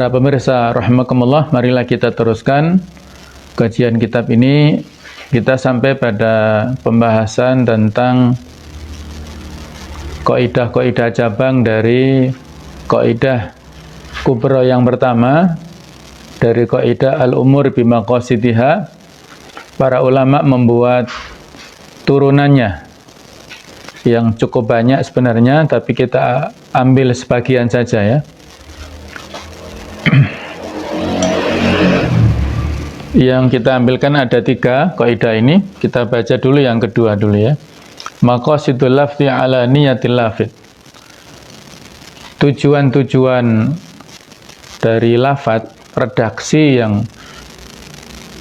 Para pemirsa rahimakumullah, marilah kita teruskan kajian kitab ini. Kita sampai pada pembahasan tentang kaidah-kaidah cabang dari kaidah kubra yang pertama, dari kaidah al-umur bimaqasidiha. Para ulama membuat turunannya yang cukup banyak sebenarnya, tapi kita ambil sebagian saja ya. Yang kita ambilkan ada 3 kaidah ini. Kita baca dulu yang kedua dulu ya. Maqasidul lafzi ala niyatil lafid. Tujuan-tujuan dari lafaz, redaksi yang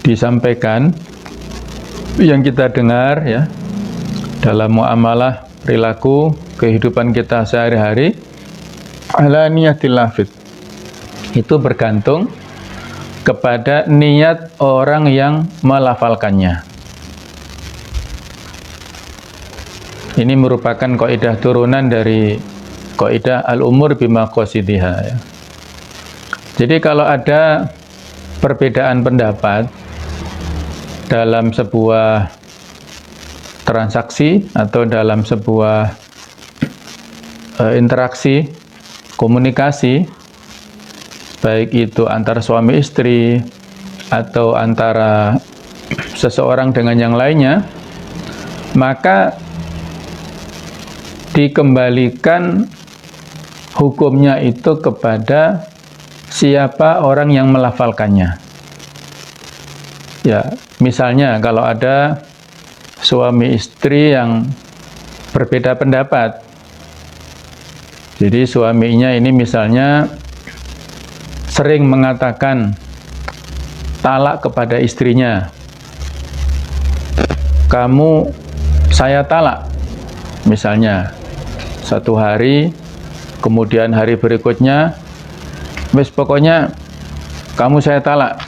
disampaikan, yang kita dengar ya, dalam muamalah, perilaku, kehidupan kita sehari-hari, ala niyatil lafid. Itu bergantung kepada niat orang yang melafalkannya. Ini merupakan kaidah turunan dari kaidah al-umur bimaqasidiha ya. Jadi kalau ada perbedaan pendapat dalam sebuah transaksi atau dalam sebuah interaksi, komunikasi, baik itu antara suami istri atau antara seseorang dengan yang lainnya, maka dikembalikan hukumnya itu kepada siapa orang yang melafalkannya. Ya, misalnya kalau ada suami istri yang berbeda pendapat. Jadi suaminya ini misalnya sering mengatakan talak kepada istrinya. Kamu saya talak. Misalnya satu hari, kemudian hari berikutnya, wes pokoknya kamu saya talak.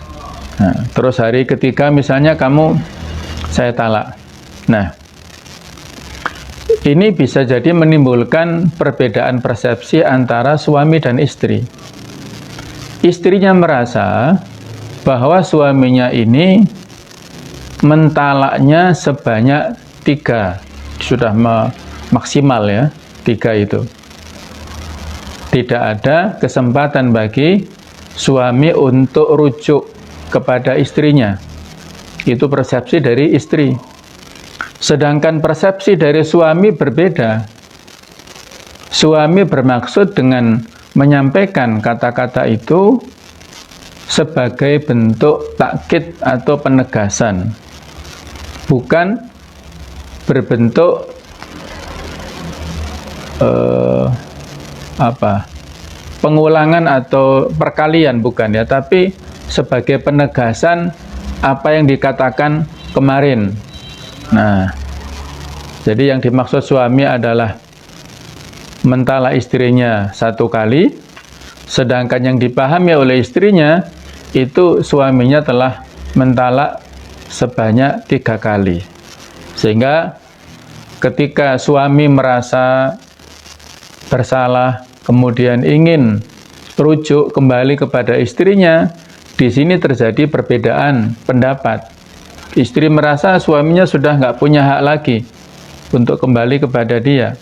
Nah, terus hari ketiga misalnya kamu saya talak. Nah, ini bisa jadi menimbulkan perbedaan persepsi antara suami dan istri. Istrinya merasa bahwa suaminya ini mentalaknya sebanyak 3, sudah maksimal ya, 3 itu. Tidak ada kesempatan bagi suami untuk rujuk kepada istrinya. Itu persepsi dari istri. Sedangkan persepsi dari suami berbeda. Suami bermaksud dengan menyampaikan kata-kata itu sebagai bentuk takkid atau penegasan, bukan berbentuk pengulangan atau perkalian, bukan ya, tapi sebagai penegasan apa yang dikatakan kemarin. Nah, jadi yang dimaksud suami adalah mentalak istrinya 1 kali, sedangkan yang dipahami oleh istrinya itu suaminya telah mentalak sebanyak 3 kali. Sehingga ketika suami merasa bersalah, kemudian ingin rujuk kembali kepada istrinya, di sini terjadi perbedaan pendapat. Istri merasa suaminya sudah nggak punya hak lagi untuk kembali kepada dia.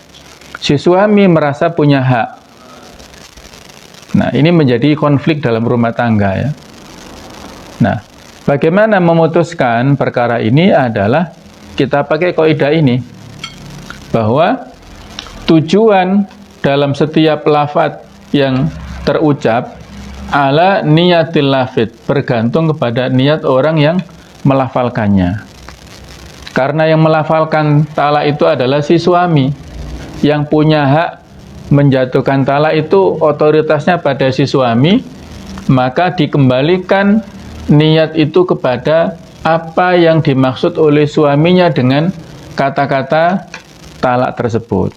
Si suami merasa punya hak. Nah, ini menjadi konflik dalam rumah tangga ya. Nah, bagaimana memutuskan perkara ini adalah kita pakai kaidah ini, bahwa tujuan dalam setiap lafaz yang terucap ala niyatil lafid, bergantung kepada niat orang yang melafalkannya. Karena yang melafalkan talak itu adalah si suami. Yang punya hak menjatuhkan talak itu otoritasnya pada si suami, maka dikembalikan niat itu kepada apa yang dimaksud oleh suaminya dengan kata-kata talak tersebut.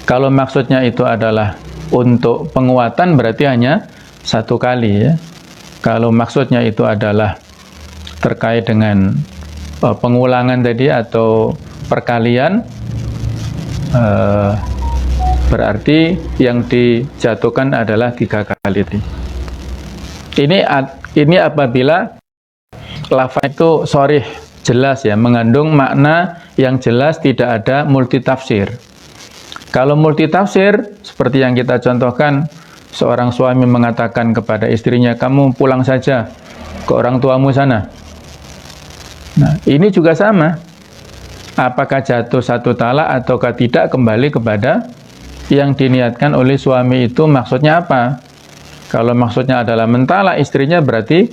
Kalau maksudnya itu adalah untuk penguatan, berarti hanya 1 kali ya. Kalau maksudnya itu adalah terkait dengan pengulangan tadi atau perkalian, berarti yang dijatuhkan adalah 3 kali. Ini apabila lafaz itu sharih, jelas ya, mengandung makna yang jelas, tidak ada multitafsir. Kalau multitafsir, seperti yang kita contohkan, seorang suami mengatakan kepada istrinya, kamu pulang saja ke orang tuamu sana. Nah, ini juga sama. Apakah jatuh satu talak ataukah tidak, kembali kepada yang diniatkan oleh suami itu maksudnya apa. Kalau maksudnya adalah mentalak istrinya, berarti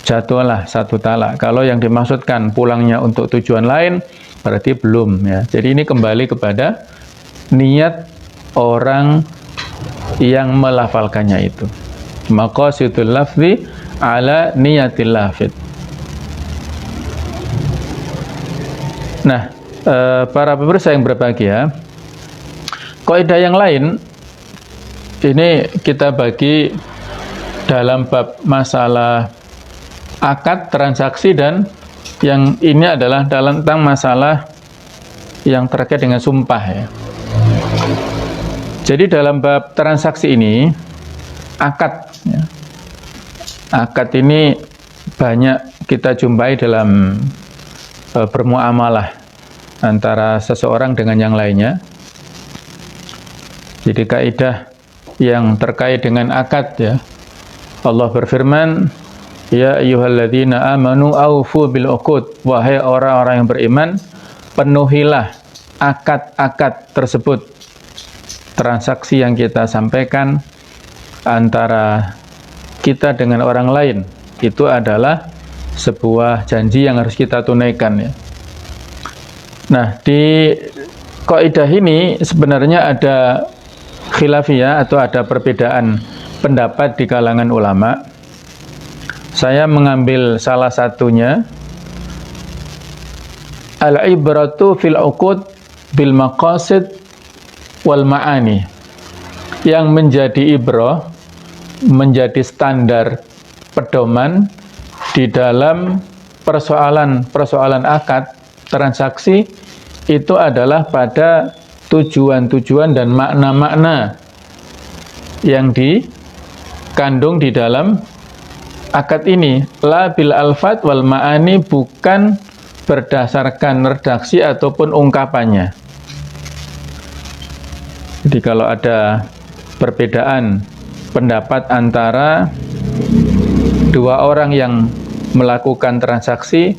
jatuhlah satu talak. Kalau yang dimaksudkan pulangnya untuk tujuan lain, berarti belum ya. Jadi ini kembali kepada niat orang yang melafalkannya itu. Maqasidul lafzi ala niyatil lafid. Nah, para pemirsa yang berbahagia, kaidah yang lain ini kita bagi dalam bab masalah akad, transaksi, dan yang ini adalah tentang masalah yang terkait dengan sumpah ya. Jadi dalam bab transaksi ini, akad ya. Akad ini banyak kita jumpai dalam bermuamalah antara seseorang dengan yang lainnya. Jadi kaidah yang terkait dengan akad ya, Allah berfirman, ya ayyuhalladzina amanu aufu bil uqud, wahai orang-orang yang beriman, penuhilah akad-akad tersebut. Transaksi yang kita sampaikan antara kita dengan orang lain itu adalah sebuah janji yang harus kita tunaikan ya. Nah, di kaidah ini sebenarnya ada khilafiyah atau ada perbedaan pendapat di kalangan ulama. Saya mengambil salah satunya, al-ibratu fil uqud bil maqasid wal ma'ani. Yang menjadi ibrah, menjadi standar pedoman di dalam persoalan akad, transaksi, itu adalah pada tujuan-tujuan dan makna-makna yang dikandung di dalam akad ini. La bil alfat wal ma'ani, bukan berdasarkan redaksi ataupun ungkapannya. Jadi kalau ada perbedaan pendapat antara dua orang yang melakukan transaksi,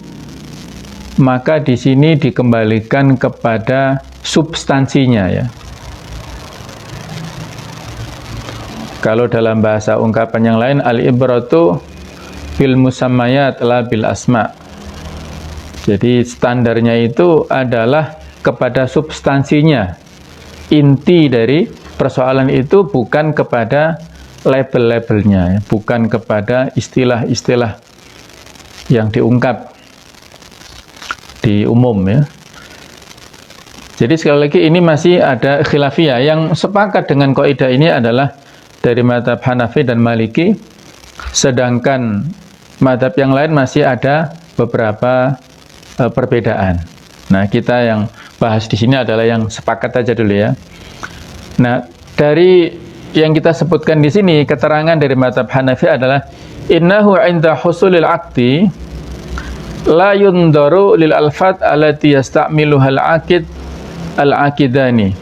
maka di sini dikembalikan kepada substansinya ya. Kalau dalam bahasa ungkapan yang lain, al-ibratu bil musammayat la bil asma. Jadi standarnya itu adalah kepada substansinya. Inti dari persoalan itu bukan kepada label-labelnya, bukan kepada istilah-istilah yang diungkap di umum ya. Jadi sekali lagi ini masih ada khilafiyah. Yang sepakat dengan kaidah ini adalah dari mazhab Hanafi dan Maliki, sedangkan mazhab yang lain masih ada beberapa perbedaan. Nah, kita yang bahas di sini adalah yang sepakat aja dulu ya. Nah, dari yang kita sebutkan di sini, keterangan dari mazhab Hanafi adalah innahu 'inda husulil 'aqdi la yundaru lil alfat allati yasta'miluha al-'aqid al-'aqidani.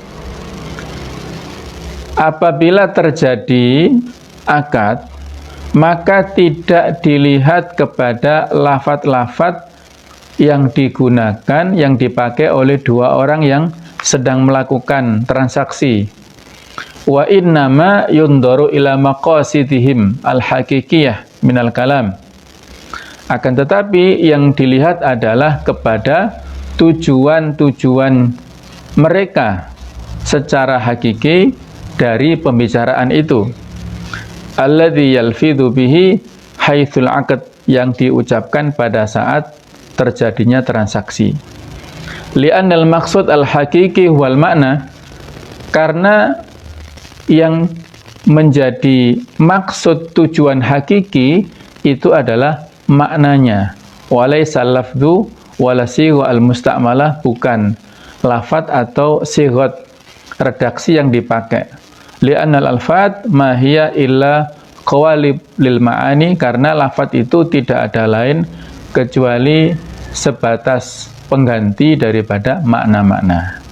Apabila terjadi akad, maka tidak dilihat kepada lafaz-lafaz yang digunakan, yang dipakai oleh dua orang yang sedang melakukan transaksi. Wa innama yundaru ila maqasidihim al-haqiqiyah minal kalam. Akan tetapi yang dilihat adalah kepada tujuan-tujuan mereka secara hakiki dari pembicaraan itu. Alladzi yalfidhu bihi haitsul 'aqd, yang diucapkan pada saat terjadinya transaksi. Li'annal maqsud al-haqiqi wal makna, karena yang menjadi maksud tujuan hakiki itu adalah maknanya. Walaysa lafdhu wala sigha al-musta'malah, bukan lafaz atau sighat redaksi yang dipakai. Li'annal alfat ma hiya illa qawalil ma'ani, karena lafadz itu tidak ada lain kecuali sebatas pengganti daripada makna-makna.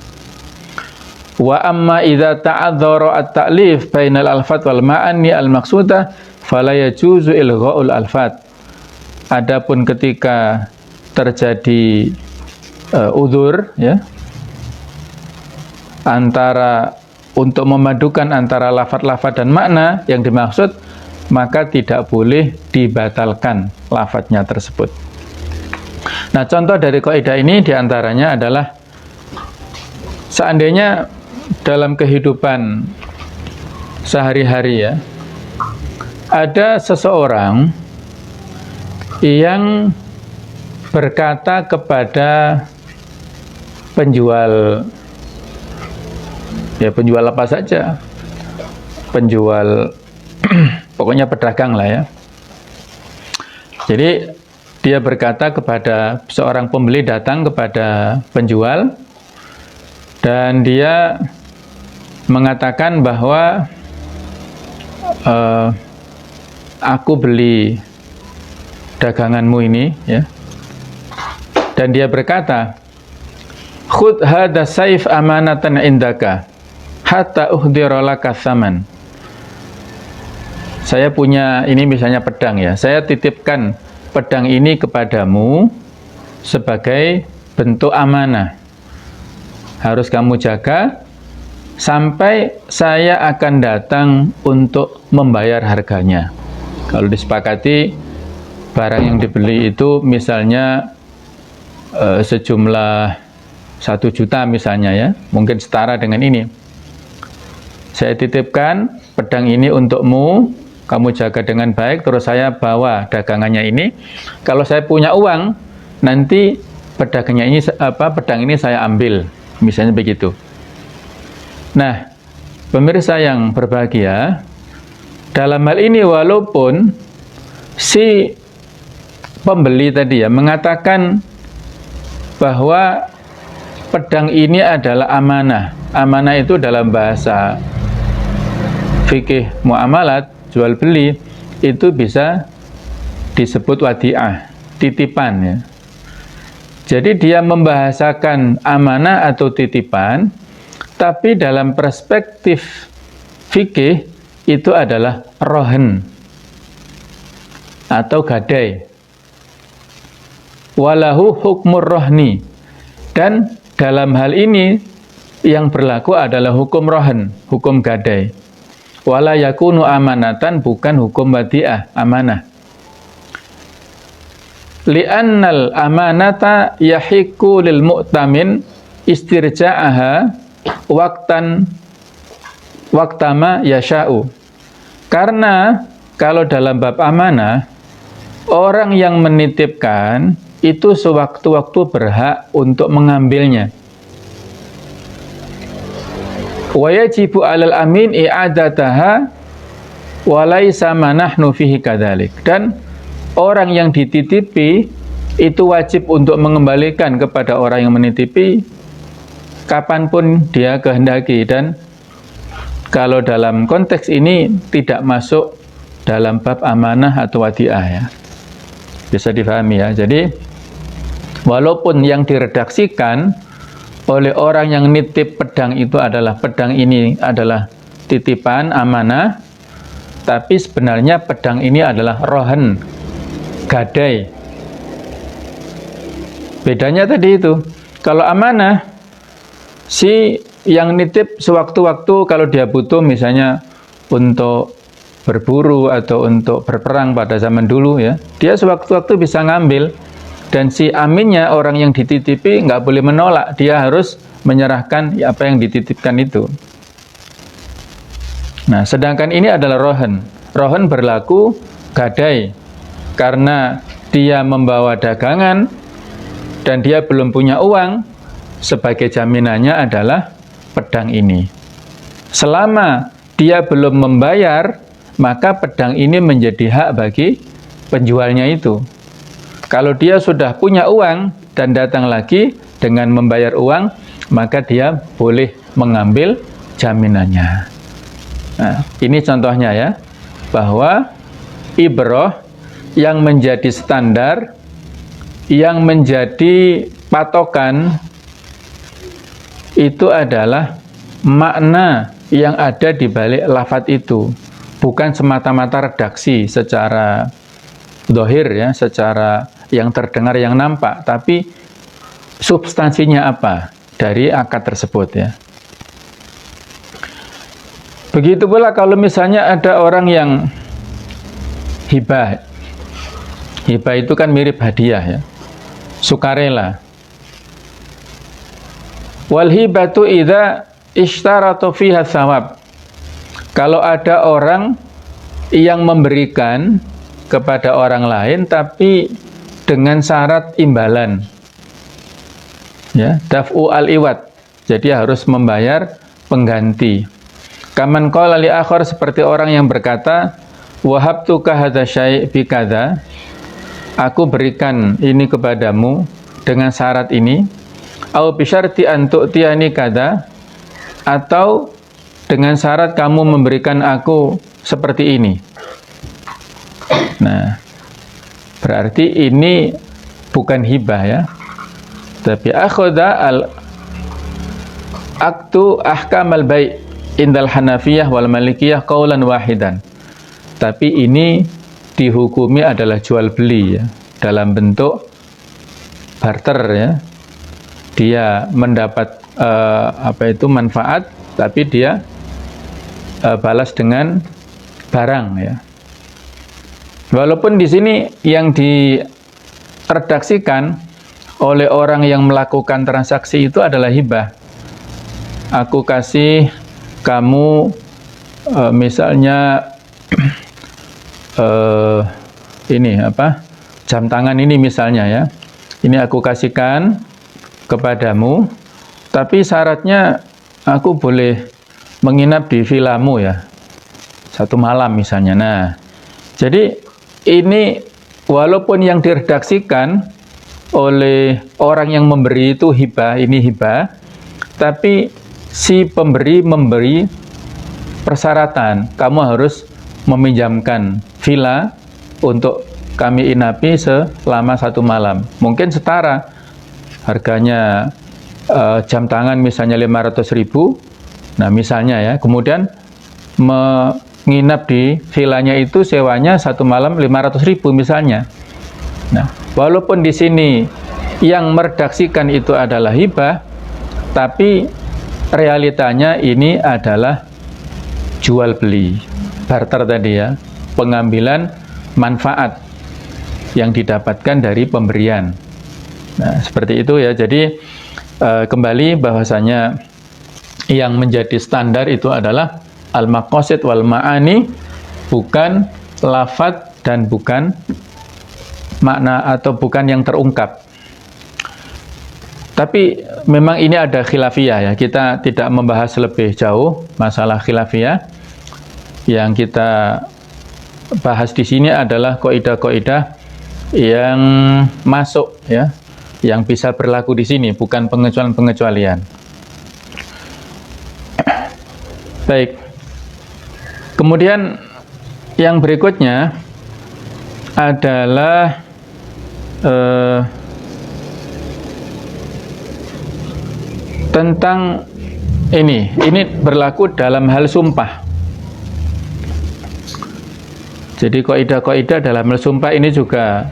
Wa amma idza ta'adzara at-ta'lif bainal alfat wal ma'ani al-maqsudah fala yajuzu ilgha'ul alfat. Adapun ketika terjadi udzur ya, antara untuk memadukan antara lafadz-lafadz dan makna yang dimaksud, maka tidak boleh dibatalkan lafadznya tersebut. Nah, contoh dari kaidah ini diantaranya adalah seandainya dalam kehidupan sehari-hari ya, ada seseorang yang berkata kepada penjual, ya penjual apa saja, penjual pokoknya pedagang lah ya. Jadi dia berkata kepada seorang pembeli, datang kepada penjual dan dia mengatakan bahwa aku beli daganganmu ini ya. Dan dia berkata, khudh hadha saif amanatan indaka hatta uhdira laka tsaman. Saya punya ini misalnya pedang ya, saya titipkan pedang ini kepadamu sebagai bentuk amanah. Harus kamu jaga sampai saya akan datang untuk membayar harganya. Kalau disepakati barang yang dibeli itu misalnya sejumlah 1 juta misalnya ya, mungkin setara dengan ini. Saya titipkan pedang ini untukmu, kamu jaga dengan baik, terus saya bawa dagangannya ini. Kalau saya punya uang, nanti pedang ini saya ambil, misalnya begitu. Nah, pemirsa yang berbahagia, dalam hal ini walaupun si pembeli tadi ya mengatakan bahwa pedang ini adalah amanah. Amanah itu dalam bahasa fikih muamalat, jual beli, itu bisa disebut wadi'ah, titipan ya. Jadi dia membahasakan amanah atau titipan, tapi dalam perspektif fikih itu adalah rohen atau gadai. Walahu hukmur rohni, dan dalam hal ini yang berlaku adalah hukum rohen, hukum gadai. Wala yakunu amanatan, bukan hukum wadi'ah, amanah. Li'annal amanata yahiku lil mu'tamin istirja'aha waktama yasha'u. Karena kalau dalam bab amanah, orang yang menitipkan itu sewaktu-waktu berhak untuk mengambilnya. Wa yajibu 'alal amin i'adataha wa laisa ma nahnu fihi kadzalik. Dan orang yang dititipi itu wajib untuk mengembalikan kepada orang yang menitipi kapanpun dia kehendaki, dan kalau dalam konteks ini tidak masuk dalam bab amanah atau wadi'ah ya. Bisa difahami ya. Jadi walaupun yang diredaksikan oleh orang yang nitip pedang itu adalah pedang ini adalah titipan amanah, tapi sebenarnya pedang ini adalah rohen, gadai. Bedanya tadi itu, kalau amanah, si yang nitip sewaktu-waktu kalau dia butuh misalnya untuk berburu atau untuk berperang pada zaman dulu ya, dia sewaktu-waktu bisa ngambil. Dan si aminnya, orang yang dititipi, nggak boleh menolak. Dia harus menyerahkan apa yang dititipkan itu. Nah, sedangkan ini adalah rohen. Rohen berlaku gadai. Karena dia membawa dagangan dan dia belum punya uang, sebagai jaminannya adalah pedang ini. Selama dia belum membayar, maka pedang ini menjadi hak bagi penjualnya itu. Kalau dia sudah punya uang dan datang lagi dengan membayar uang, maka dia boleh mengambil jaminannya. Nah, ini contohnya ya. bahwa ibrah yang menjadi standar, yang menjadi patokan itu adalah makna yang ada di balik lafadz itu, bukan semata-mata redaksi secara zahir ya, secara yang terdengar, yang nampak, tapi substansinya apa dari akad tersebut ya. Begitu pula kalau misalnya ada orang yang hibah. Hibah itu kan mirip hadiah ya, sukarela. Wal hibatu idza ishtaratu fiha thawab. Kalau ada orang yang memberikan kepada orang lain tapi dengan syarat imbalan. Ya, daf'u al-iwad. Jadi harus membayar pengganti. Kaman qala li akhar, seperti orang yang berkata, wahabtuka hadza syai' bi kadza. Aku berikan ini kepadamu dengan syarat ini. Au bi syarti an tu'tiyani kadza, atau dengan syarat kamu memberikan aku seperti ini. Nah, berarti ini bukan hibah ya, tapi akhadha al-aktu ahkamal bai' indal Hanafiyah wal Malikiyah qaulan wahidan. Tapi ini dihukumi adalah jual beli ya, dalam bentuk barter ya. Dia mendapat manfaat, tapi dia balas dengan barang ya. Walaupun di sini yang diredaksikan oleh orang yang melakukan transaksi itu adalah hibah. Aku kasih kamu misalnya jam tangan ini misalnya ya. Ini aku kasihkan kepadamu, tapi syaratnya aku boleh menginap di villamu ya, 1 malam misalnya. Nah, jadi ini walaupun yang diredaksikan oleh orang yang memberi itu hibah, ini hibah, tapi si pemberi memberi persyaratan, kamu harus meminjamkan villa untuk kami inapi selama 1 malam. Mungkin setara harganya jam tangan misalnya 500.000. Nah misalnya ya, kemudian menginap di villanya itu sewanya 1 malam 500.000 misalnya. Nah, walaupun di sini yang meredaksikan itu adalah hibah, tapi realitanya ini adalah jual beli, barter tadi ya, pengambilan manfaat yang didapatkan dari pemberian. Nah, seperti itu ya. Jadi kembali bahwasanya yang menjadi standar itu adalah al-maqasid wal ma'ani, bukan lafadz dan bukan makna atau bukan yang terungkap. Tapi memang ini ada khilafiyah ya. Kita tidak membahas lebih jauh masalah khilafiyah. Yang kita bahas di sini adalah kaidah-kaidah yang masuk ya, yang bisa berlaku di sini, bukan pengecualian-pengecualian. Baik. Kemudian yang berikutnya adalah tentang ini berlaku dalam hal sumpah. Jadi kaidah-kaidah dalam hal sumpah ini juga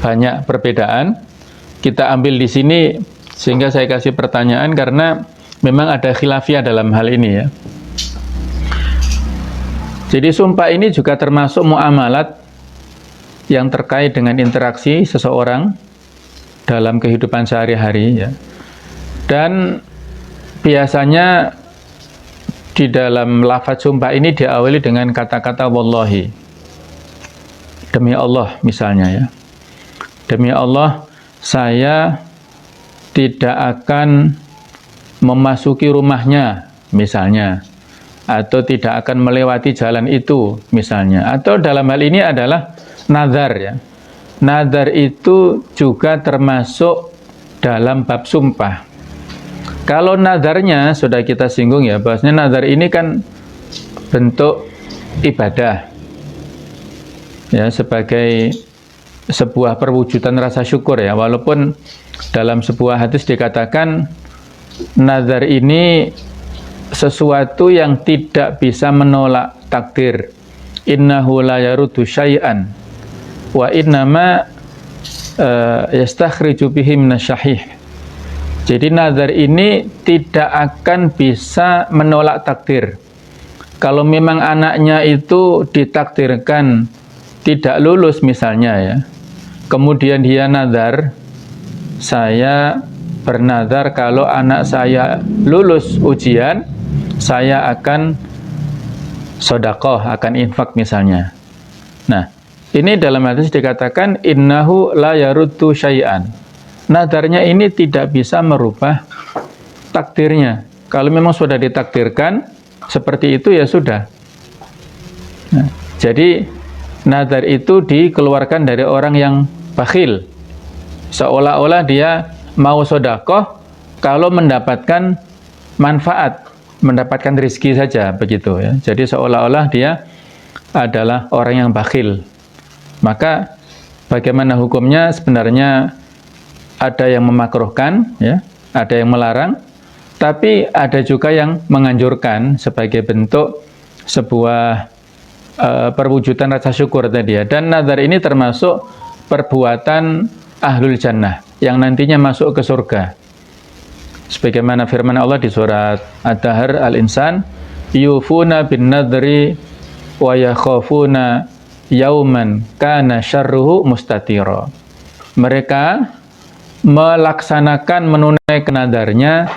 banyak perbedaan. Kita ambil di sini sehingga saya kasih pertanyaan karena memang ada khilafiyah dalam hal ini ya. Jadi sumpah ini juga termasuk muamalat yang terkait dengan interaksi seseorang dalam kehidupan sehari-hari ya. Dan biasanya di dalam lafaz sumpah ini diawali dengan kata-kata wallahi, demi Allah misalnya ya. Demi Allah saya tidak akan memasuki rumahnya misalnya, atau tidak akan melewati jalan itu misalnya. Atau dalam hal ini adalah nazar ya. Nazar itu juga termasuk dalam bab sumpah. Kalau nazarnya sudah kita singgung ya, bahwasanya nazar ini kan bentuk ibadah ya, sebagai sebuah perwujudan rasa syukur ya, walaupun dalam sebuah hadis dikatakan nazar ini sesuatu yang tidak bisa menolak takdir. Innahu la yaruddu syai'an wa innama yastakhriju bihi minasyahih. Jadi nazar ini tidak akan bisa menolak takdir. Kalau memang anaknya itu ditakdirkan tidak lulus misalnya ya, kemudian dia nazar, saya bernazar kalau anak saya lulus ujian, saya akan sedekah, akan infak misalnya. Nah, ini dalam hadis dikatakan innahu la yaruddu syai'an. Nadarnya ini tidak bisa merubah takdirnya. Kalau memang sudah ditakdirkan seperti itu ya sudah. Nah, jadi nadar itu dikeluarkan dari orang yang bakhil. Seolah-olah dia mau sedekah kalau mendapatkan manfaat, mendapatkan rezeki saja begitu ya. Jadi seolah-olah dia adalah orang yang bakhil. Maka bagaimana hukumnya? Sebenarnya ada yang memakruhkan ya, ada yang melarang, tapi ada juga yang menganjurkan sebagai bentuk sebuah perwujudan rasa syukur tadi ya. Dan nazar ini termasuk perbuatan ahlul jannah yang nantinya masuk ke surga. Sebagaimana firman Allah di surat Ad-Dahr Al-Insan, yufuna bin nadri wa yakhafuna yauman kana syarruhu mustatira. Mereka melaksanakan menunaikan nadarnya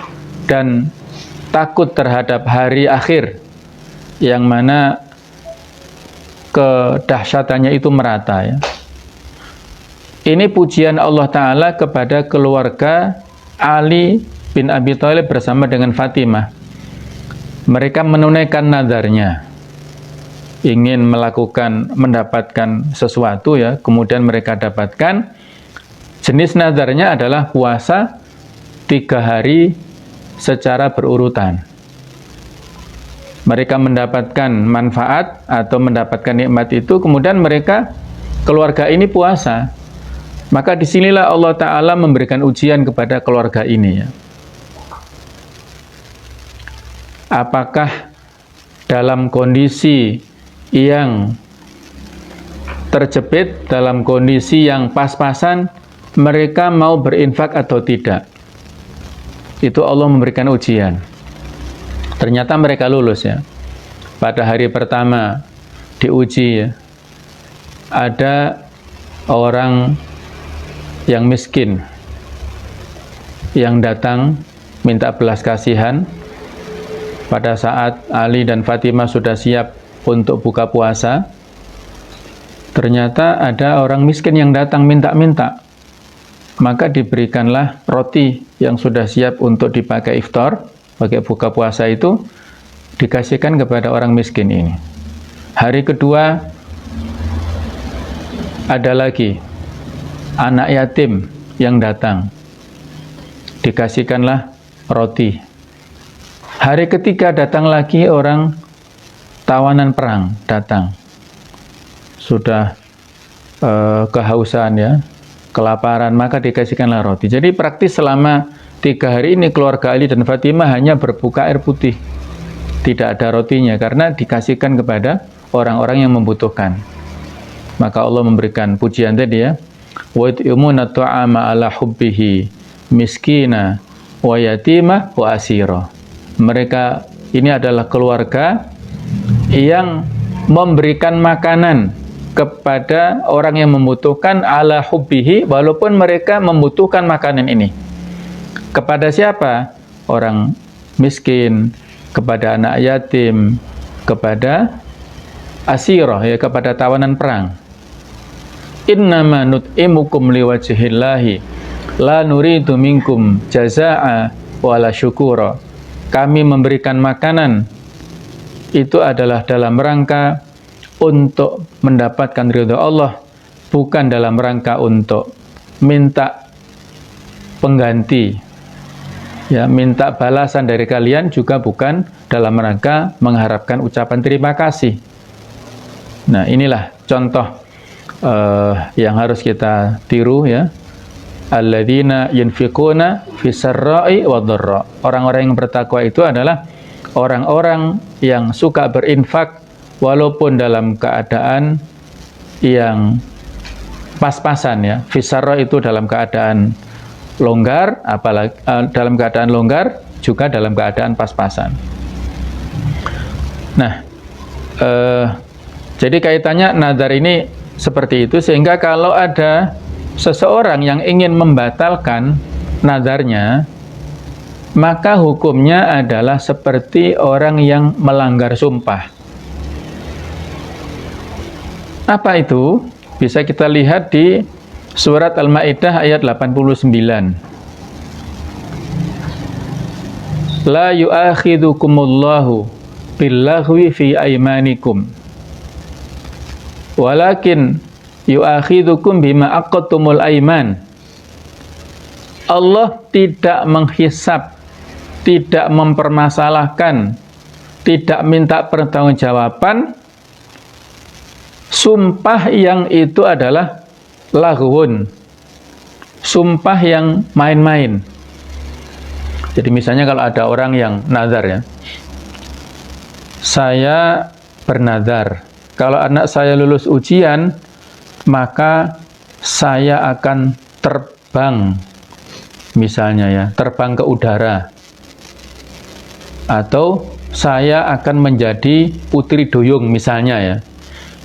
dan takut terhadap hari akhir yang mana kedahsyatannya itu merata ya. Ini pujian Allah Ta'ala kepada keluarga Ali bin Abi Thalib bersama dengan Fatimah. Mereka menunaikan nadarnya, ingin mendapatkan sesuatu ya, kemudian mereka dapatkan. Jenis nadarnya adalah puasa 3 hari secara berurutan. Mereka mendapatkan manfaat atau mendapatkan nikmat itu, kemudian mereka, keluarga ini puasa. Maka disinilah Allah Ta'ala memberikan ujian kepada keluarga ini ya. Apakah dalam kondisi yang terjepit, dalam kondisi yang pas-pasan, mereka mau berinfak atau tidak? Itu Allah memberikan ujian. Ternyata mereka lulus ya. Pada hari pertama diuji ya, ada orang yang miskin yang datang minta belas kasihan pada saat Ali dan Fatimah sudah siap untuk buka puasa. Ternyata ada orang miskin yang datang minta-minta. Maka diberikanlah roti yang sudah siap untuk dipakai iftar, pakai buka puasa itu, dikasihkan kepada orang miskin ini. Hari kedua ada lagi anak yatim yang datang, dikasihkanlah roti. Hari ketiga datang lagi orang tawanan perang datang, sudah kehausan ya, kelaparan, maka dikasihkanlah roti. Jadi praktis selama 3 hari ini keluarga Ali dan Fatimah hanya berbuka air putih, tidak ada rotinya karena dikasihkan kepada orang-orang yang membutuhkan. Maka Allah memberikan pujian tadi ya, wa yut'imuna ta'ama ala hubbihi miskina wa yatima wa asira. Mereka ini adalah keluarga yang memberikan makanan kepada orang yang membutuhkan ala hubbihi, walaupun mereka membutuhkan makanan ini. Kepada siapa? Orang miskin, kepada anak yatim, kepada asirah ya, kepada tawanan perang. Innama nut'imukum liwajhillahi la nuridu minkum jazaa'a wala syukura. Kami memberikan makanan itu adalah dalam rangka untuk mendapatkan ridha Allah, bukan dalam rangka untuk minta pengganti ya, minta balasan dari kalian, juga bukan dalam rangka mengharapkan ucapan terima kasih. Nah, inilah contoh yang harus kita tiru ya. Alladzina yunfiquna fisarra'i wadharra. Orang-orang yang bertakwa itu adalah orang-orang yang suka berinfak walaupun dalam keadaan yang pas-pasan ya. Fisarra itu dalam keadaan longgar, apalagi dalam keadaan longgar juga dalam keadaan pas-pasan. Nah, jadi kaitannya nazar ini seperti itu, sehingga kalau ada seseorang yang ingin membatalkan nazarnya, maka hukumnya adalah seperti orang yang melanggar sumpah. Apa itu? Bisa kita lihat di surat Al-Maidah ayat 89. La yu'akhidukumullahu billaghwi fi aymanikum walakin yu'akhidukum bima aqadtumul aiman. Allah tidak menghisab, tidak mempermasalahkan, tidak minta pertanggungjawaban sumpah yang itu adalah laghwun, sumpah yang main-main. Jadi misalnya kalau ada orang yang nazar ya, saya bernazar kalau anak saya lulus ujian maka saya akan terbang, misalnya ya, terbang ke udara, atau saya akan menjadi putri duyung misalnya ya.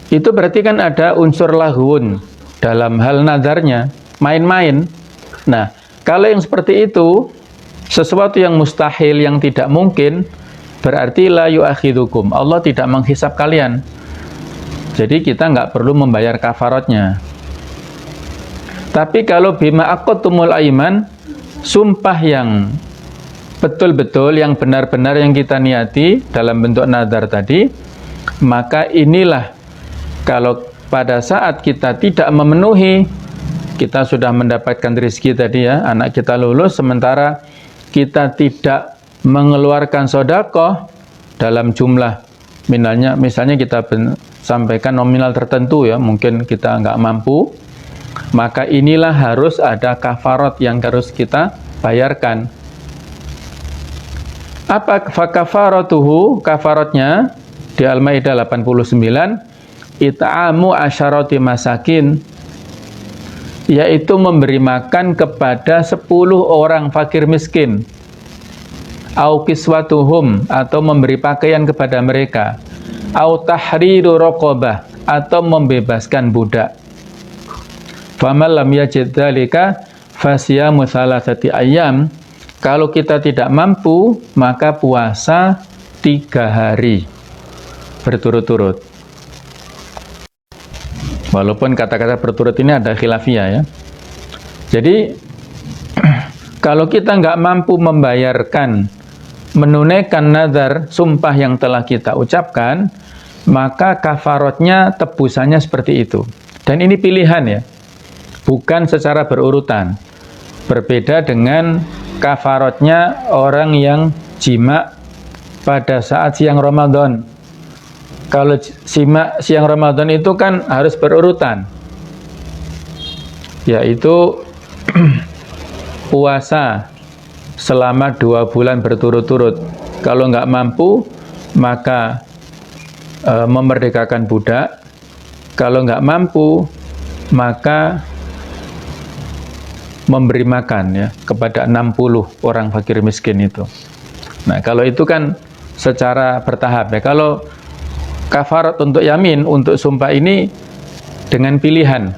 Itu berarti kan ada unsur laghwun dalam hal nazarnya, main-main. Nah, kalau yang seperti itu, sesuatu yang mustahil, yang tidak mungkin, berarti la yu'akhidukum, Allah tidak menghisab kalian. Jadi kita nggak perlu membayar kafaratnya. Tapi kalau bima aqadtumul aiman, sumpah yang betul-betul, yang benar-benar yang kita niati dalam bentuk nazar tadi, maka inilah kalau pada saat kita tidak memenuhi, kita sudah mendapatkan rezeki tadi ya, anak kita lulus, sementara kita tidak mengeluarkan sedekah dalam jumlah misalnya kita sampaikan nominal tertentu ya, mungkin kita nggak mampu, maka inilah harus ada kafarat yang harus kita bayarkan. Apa kafaratuhu? Kafaratnya di Al-Maidah 89, it'amu asyarati masakin, yaitu memberi makan kepada 10 orang fakir miskin, au kiswatuhum, atau memberi pakaian kepada mereka, au tahriru raqabah, atau membebaskan budak. Faman lam yajid dzalika fasyamu thalathati ayyam. Kalau kita tidak mampu, maka puasa 3 hari berturut-turut. Walaupun kata-kata berturut ini ada khilafiyah ya. Jadi kalau kita nggak mampu membayarkan, menunaikan nazar sumpah yang telah kita ucapkan, maka kafaratnya, tebusannya seperti itu. Dan ini pilihan ya, bukan secara berurutan. Berbeda dengan kafaratnya orang yang jima pada saat siang Ramadan. Kalau siang Ramadan itu kan harus berurutan, yaitu puasa selama 2 bulan berturut-turut. Kalau nggak mampu, maka memerdekakan budak. Kalau nggak mampu, maka memberi makan ya kepada 60 orang fakir miskin itu. Nah, kalau itu kan secara bertahap ya. Kalau kafarat untuk yamin, untuk sumpah ini dengan pilihan.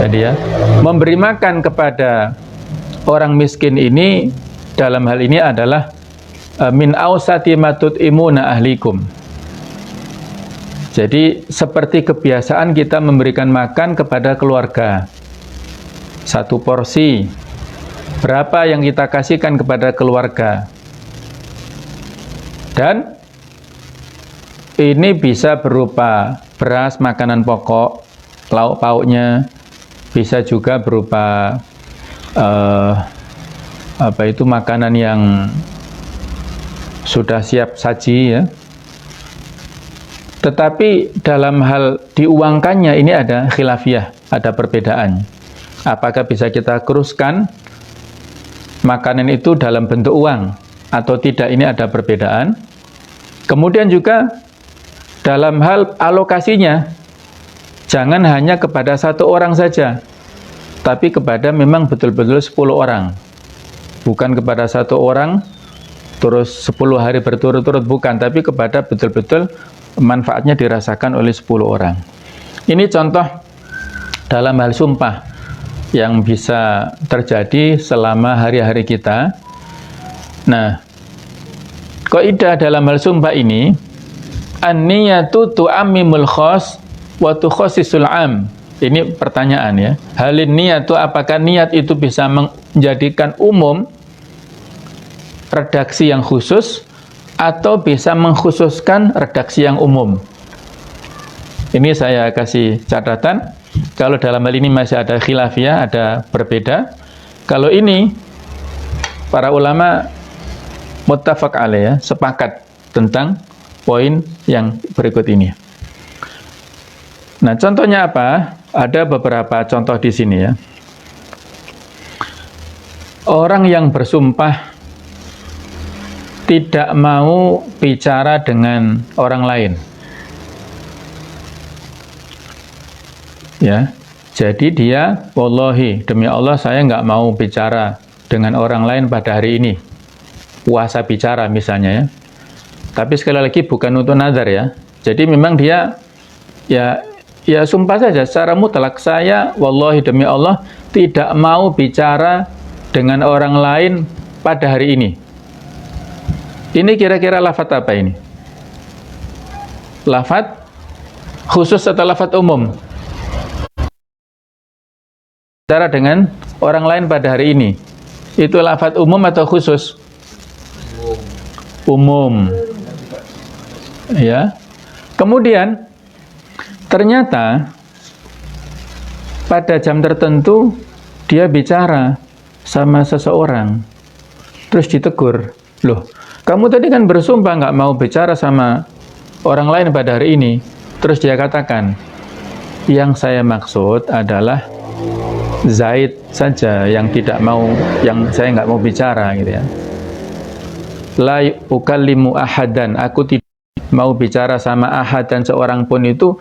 Jadi ya, memberi makan kepada orang miskin ini dalam hal ini adalah min ausati matut imuna ahlikum. Jadi seperti kebiasaan kita memberikan makan kepada keluarga. 1 porsi. Berapa yang kita kasihkan kepada keluarga. Dan ini bisa berupa beras, makanan pokok, lauk pauknya, bisa juga berupa makanan yang sudah siap saji ya. Tetapi dalam hal diuangkannya ini ada khilafiyah, ada perbedaan. Apakah bisa kita kuruskan makanan itu dalam bentuk uang atau tidak, ini ada perbedaan. Kemudian juga dalam hal alokasinya, jangan hanya kepada satu orang saja, tapi kepada memang betul-betul 10 orang. Bukan kepada satu orang terus 10 hari berturut-turut, bukan, tapi kepada betul-betul manfaatnya dirasakan oleh 10 orang. Ini contoh dalam hal sumpah yang bisa terjadi selama hari-hari kita. Nah, kaidah dalam hal sumpah ini, an-niyatu tu'ammimul khas wa tukhassisul 'am. Ini pertanyaan ya. Halin niyatu, apakah niat itu bisa menjadikan umum redaksi yang khusus atau bisa mengkhususkan redaksi yang umum? Ini saya kasih catatan. Kalau dalam hal ini masih ada khilafiyah, ada berbeda. Kalau ini para ulama muttafaq alaih, ya, sepakat tentang poin yang berikut ini. Nah, contohnya apa? Ada beberapa contoh di sini ya. Orang yang bersumpah tidak mau bicara dengan orang lain. Ya, jadi dia, wallahi, demi Allah saya nggak mau bicara dengan orang lain pada hari ini. Puasa bicara misalnya ya. Tapi sekali lagi bukan untuk nazar ya. Jadi memang dia ya sumpah saja secara mutlak, saya wallahi demi Allah tidak mau bicara dengan orang lain pada hari ini. Ini kira-kira lafaz apa ini? Lafaz khusus atau lafaz umum? Bicara dengan orang lain pada hari ini, itu lafaz umum atau khusus? Umum. Ya. Kemudian ternyata pada jam tertentu dia bicara sama seseorang, terus ditegur, loh, kamu tadi kan bersumpah nggak mau bicara sama orang lain pada hari ini. Terus dia katakan, yang saya maksud adalah Zaid saja yang tidak mau, yang saya nggak mau bicara gitu ya. La ukallimu ahadan, aku tidak mau bicara sama ahad dan seorang pun, itu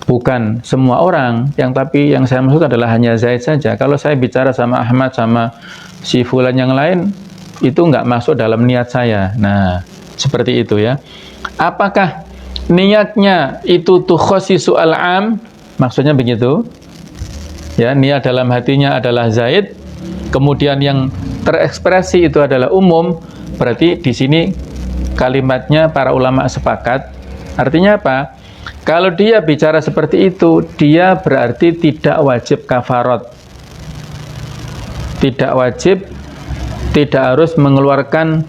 bukan semua orang, tapi yang saya maksud adalah hanya Zaid saja. Kalau saya bicara sama Ahmad, sama si fulan yang lain, itu nggak masuk dalam niat saya. Nah, seperti itu ya. Apakah niatnya itu tukhassisu al-'am? Maksudnya begitu. Ya, niat dalam hatinya adalah Zaid, kemudian yang terekspresi itu adalah umum. Berarti di sini kalimatnya para ulama sepakat. Artinya apa? Kalau dia bicara seperti itu, dia berarti tidak wajib kafarat. Tidak wajib, tidak harus mengeluarkan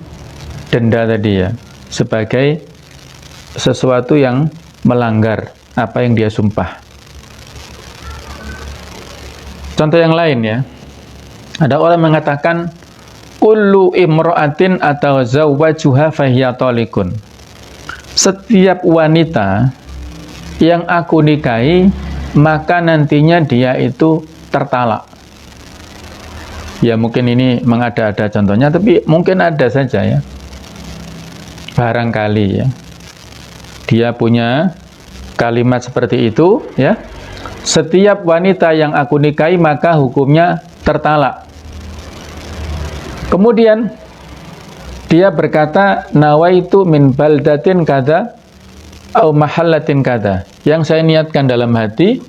denda tadi ya, sebagai sesuatu yang melanggar apa yang dia sumpah. Contoh yang lain ya, ada orang mengatakan kullu imra'atin atau zawwajuha fahiya talikun. Setiap wanita yang aku nikahi, maka nantinya dia itu tertalak. Ya mungkin ini mengada-ada contohnya, tapi mungkin ada saja ya. Barangkali ya, dia punya kalimat seperti itu ya. Setiap wanita yang aku nikahi maka hukumnya tertalak. Kemudian dia berkata, nawaitu min baldatin kada au mahallatin kada. Yang saya niatkan dalam hati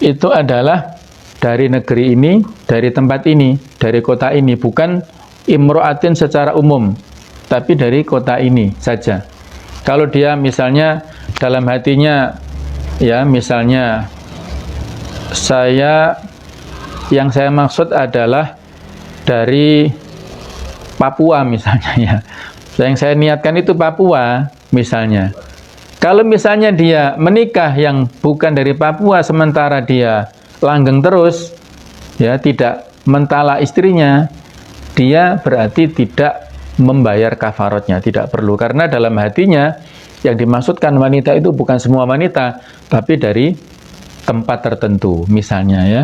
itu adalah dari negeri ini, dari tempat ini, dari kota ini, bukan imro'atin secara umum, tapi dari kota ini saja. Kalau dia misalnya dalam hatinya ya, misalnya yang saya maksud adalah dari Papua misalnya ya. Yang saya niatkan itu Papua misalnya. Kalau misalnya dia menikah yang bukan dari Papua, sementara dia langgeng terus ya, tidak mentala istrinya, dia berarti tidak membayar kafaratnya, tidak perlu, karena dalam hatinya Yang dimaksudkan wanita itu bukan semua wanita, tapi dari tempat tertentu, misalnya ya.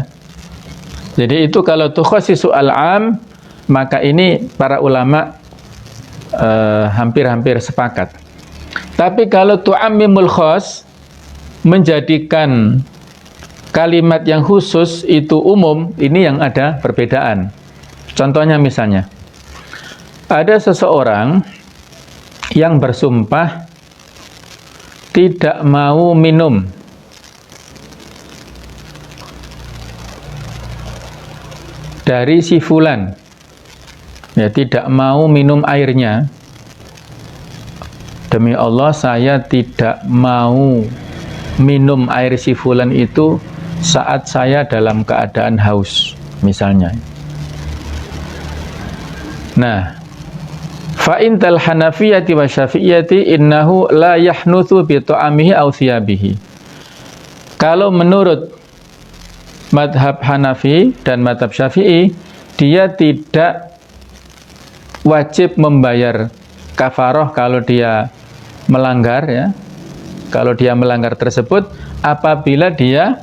Jadi itu kalau tukhassisu al-am, maka ini para ulama hampir-hampir sepakat. Tapi kalau tu'ammimul khas, menjadikan kalimat yang khusus itu umum, ini yang ada perbedaan. Contohnya misalnya, ada seseorang yang bersumpah tidak mau minum dari si fulan, ya, tidak mau minum airnya. Demi Allah, saya tidak mau minum air si fulan itu saat saya dalam keadaan haus, misalnya. Nah, fa intal hanafiyati wa syafi'iyati innahu la yahnuthu bi ta'amihi aw thiyabihi. Kalau menurut madhab Hanafi dan madhab Syafi'i, dia tidak wajib membayar kafaroh kalau dia melanggar, ya. Kalau dia melanggar tersebut apabila dia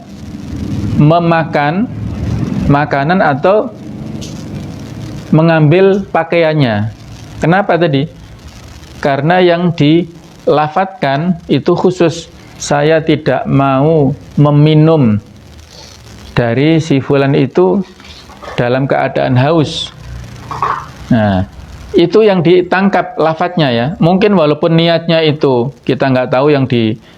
memakan makanan atau mengambil pakaiannya. Kenapa tadi? Karena yang dilafatkan itu khusus, saya tidak mau meminum dari si fulan itu dalam keadaan haus. Nah, itu yang ditangkap lafadznya ya. Mungkin walaupun niatnya itu kita nggak tahu yang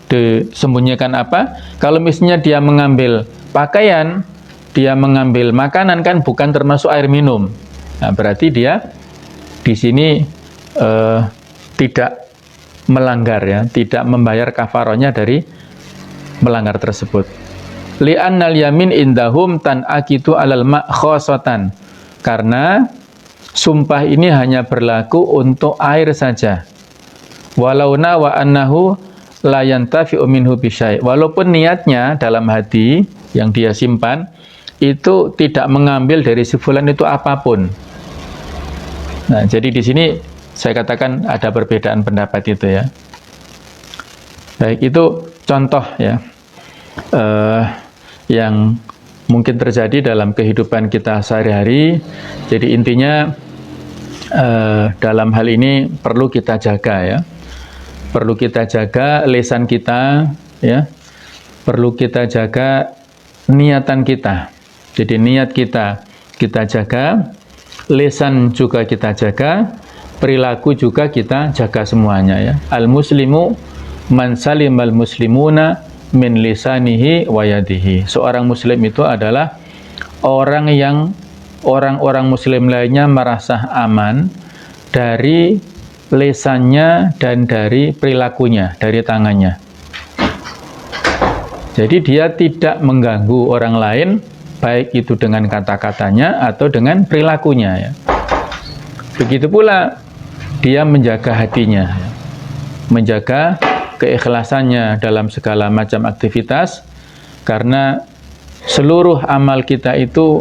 disembunyikan apa. Kalau misalnya dia mengambil pakaian, dia mengambil makanan, kan bukan termasuk air minum. Nah, berarti dia di sini tidak melanggar ya, tidak membayar kafarohnya dari melanggar tersebut. Li'annal yamin indahum tan'akitu alal ma' khosotan. Karena sumpah ini hanya berlaku untuk air saja. Walau nawa annahu la yantafi'u minhu bisyai'. Walaupun niatnya dalam hati yang dia simpan itu tidak mengambil dari si fulan itu apapun. Nah, jadi di sini saya katakan ada perbedaan pendapat itu ya. Baik, itu contoh ya yang mungkin terjadi dalam kehidupan kita sehari-hari. Jadi intinya dalam hal ini perlu kita jaga ya. Perlu kita jaga lisan kita ya. Perlu kita jaga niatan kita. Jadi niat kita jaga, lisan juga kita jaga, perilaku juga kita jaga semuanya ya. Al-muslimu man salimal muslimuna min lisanihi wa yadihi. Seorang muslim itu adalah orang yang orang-orang muslim lainnya merasa aman dari lisannya dan dari perilakunya, dari tangannya. Jadi dia tidak mengganggu orang lain, baik itu dengan kata-katanya atau dengan perilakunya ya. Begitu pula dia menjaga hatinya ya. Menjaga keikhlasannya dalam segala macam aktivitas, karena seluruh amal kita itu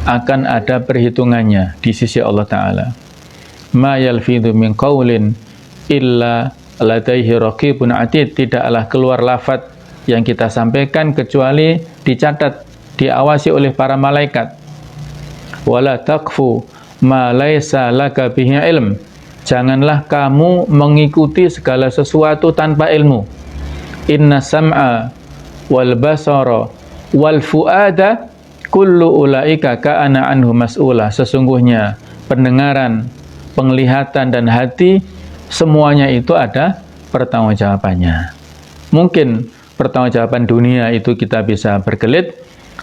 akan ada perhitungannya di sisi Allah Ta'ala. Ma yalfidhu min qawlin illa ladaihi raqibun atid. Tidaklah keluar lafaz yang kita sampaikan kecuali dicatat, diawasi oleh para malaikat. Wala taqfu ma laisa laka bihi ilm. Janganlah kamu mengikuti segala sesuatu tanpa ilmu. Inna sam'a wal basara wal fuada kullu ulaika ka'ana anhu mas'ula. Sesungguhnya pendengaran, penglihatan dan hati semuanya itu ada pertanggungjawabannya. Mungkin pertanggungjawaban dunia itu kita bisa berkelit,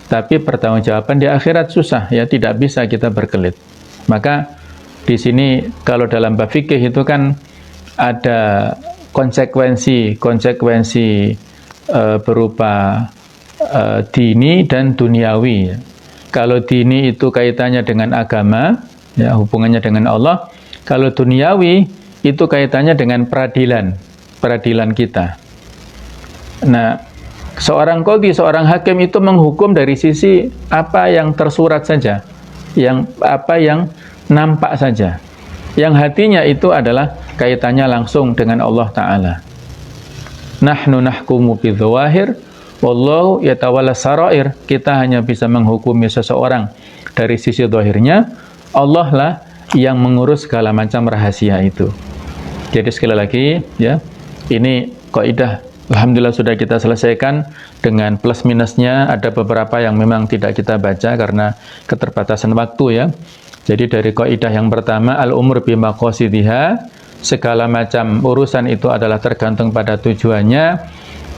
tapi pertanggungjawaban di akhirat susah ya, tidak bisa kita berkelit. Maka di sini kalau dalam bab fikih itu kan ada konsekuensi berupa dini dan duniawi. Kalau dini itu kaitannya dengan agama, ya, hubungannya dengan Allah. Kalau duniawi itu kaitannya dengan peradilan kita. Nah, seorang qadhi, seorang hakim itu menghukum dari sisi apa yang tersurat saja, apa yang nampak saja. Yang hatinya itu adalah kaitannya langsung dengan Allah Ta'ala. Nahnu nahkumu bidzawahir wallahu yatawalla sarair. Kita hanya bisa menghukumi seseorang dari sisi zahirnya, Allah lah yang mengurus segala macam rahasia itu. Jadi sekali lagi ya, ini kaidah alhamdulillah sudah kita selesaikan dengan plus minusnya. Ada beberapa yang memang tidak kita baca karena keterbatasan waktu ya. Jadi dari kaidah yang pertama, al-umur bimaqasidiha, segala macam urusan itu adalah tergantung pada tujuannya.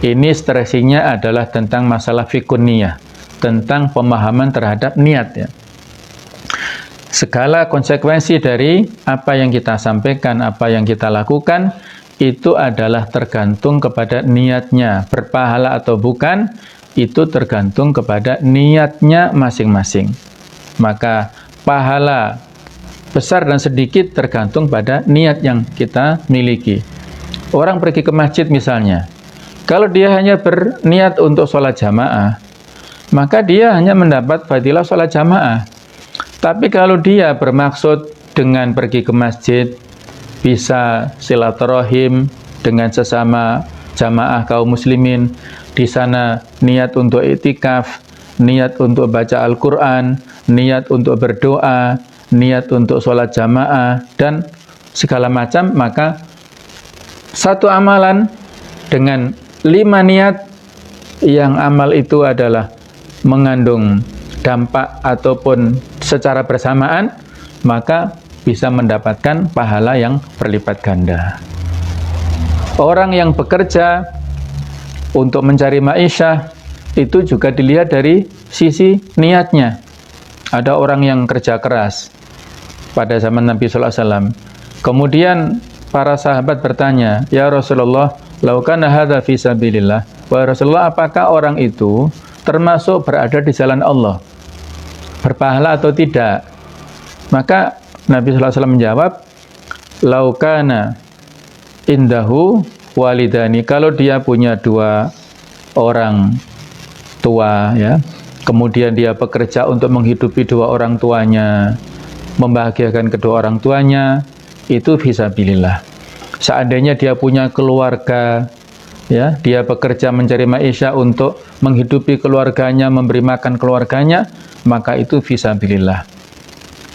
Ini stresinya adalah tentang masalah fikun niyah, tentang pemahaman terhadap niat ya. Segala konsekuensi dari apa yang kita sampaikan, apa yang kita lakukan, itu adalah tergantung kepada niatnya. Berpahala atau bukan, itu tergantung kepada niatnya masing-masing. Maka pahala besar dan sedikit tergantung pada niat yang kita miliki. Orang pergi ke masjid misalnya, kalau dia hanya berniat untuk sholat jamaah, maka dia hanya mendapat fadilah sholat jamaah. Tapi kalau dia bermaksud dengan pergi ke masjid, bisa silaturahim dengan sesama jamaah kaum muslimin, di sana niat untuk iktikaf, niat untuk baca Al-Quran, niat untuk berdoa, niat untuk sholat jamaah, dan segala macam, maka satu amalan dengan 5 niat, yang amal itu adalah mengandung dampak ataupun secara bersamaan, maka bisa mendapatkan pahala yang berlipat ganda. Orang yang bekerja untuk mencari ma'isyah, itu juga dilihat dari sisi niatnya. Ada orang yang kerja keras pada zaman Nabi sallallahu alaihi wasallam. Kemudian para sahabat bertanya, "Ya Rasulullah, lau kana hadza fi sabilillah." Wahai Rasulullah, apakah orang itu termasuk berada di jalan Allah? Berpahala atau tidak? Maka Nabi sallallahu alaihi wasallam menjawab, "Lau kana indahu walidani." Kalau dia punya 2 orang tua ya, kemudian dia bekerja untuk menghidupi 2 orang tuanya, membahagiakan kedua orang tuanya, itu fisabilillah. Seandainya dia punya keluarga ya, dia bekerja mencari maisha untuk menghidupi keluarganya, memberi makan keluarganya, maka itu fisabilillah.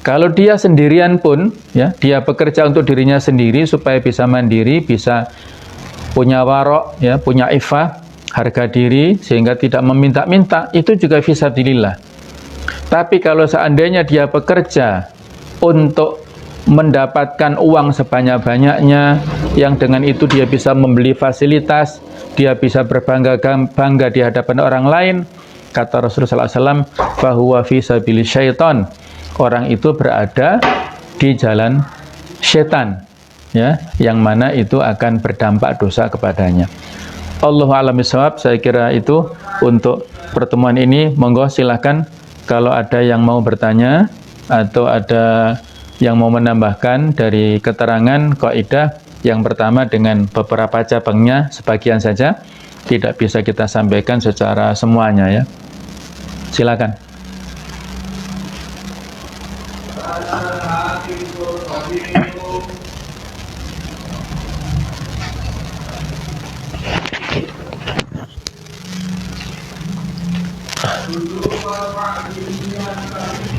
Kalau dia sendirian pun ya, dia bekerja untuk dirinya sendiri supaya bisa mandiri, bisa punya warok ya, punya iffah, harga diri, sehingga tidak meminta-minta, itu juga fisabilillah. Tapi kalau seandainya dia bekerja untuk mendapatkan uang sebanyak-banyaknya, yang dengan itu dia bisa membeli fasilitas, dia bisa berbangga-bangga di hadapan orang lain, kata Rasulullah SAW, fahuwa fi sabili syaitan. Orang itu berada di jalan syaitan, ya, yang mana itu akan berdampak dosa kepadanya. Allahu a'lam bishawab. Saya kira itu untuk pertemuan ini. Monggo silahkan kalau ada yang mau bertanya atau ada yang mau menambahkan dari keterangan kaidah yang pertama dengan beberapa cabangnya sebagian saja, tidak bisa kita sampaikan secara semuanya ya. Silakan.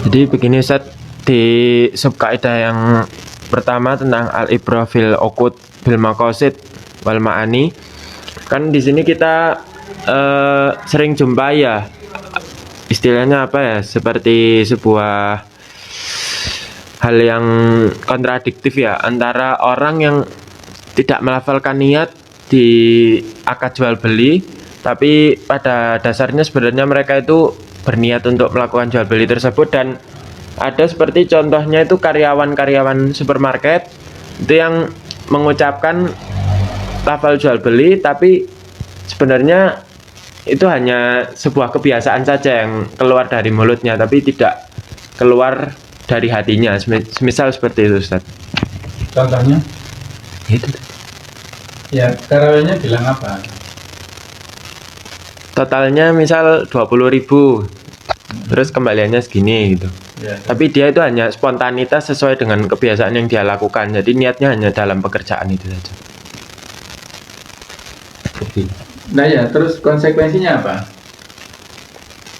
Jadi begini Ustaz, di subkaidah yang pertama tentang al-ibrah fil uqud bil maqasid wal ma'ani, kan di sini kita sering jumpa ya istilahnya apa ya, seperti sebuah hal yang kontradiktif ya, antara orang yang tidak melafalkan niat di akad jual beli, tapi pada dasarnya sebenarnya mereka itu berniat untuk melakukan jual beli tersebut. Dan ada seperti contohnya itu karyawan-karyawan supermarket itu yang mengucapkan lafal jual beli, tapi sebenarnya itu hanya sebuah kebiasaan saja yang keluar dari mulutnya, tapi tidak keluar dari hatinya. Misal seperti itu Ustaz. Contohnya? Itu. Ya, karyawannya bilang apa? Totalnya misal 20.000, terus kembaliannya segini gitu. Ya. Tapi dia itu hanya spontanitas sesuai dengan kebiasaan yang dia lakukan. Jadi niatnya hanya dalam pekerjaan itu saja. lebih. Nah ya, terus konsekuensinya apa?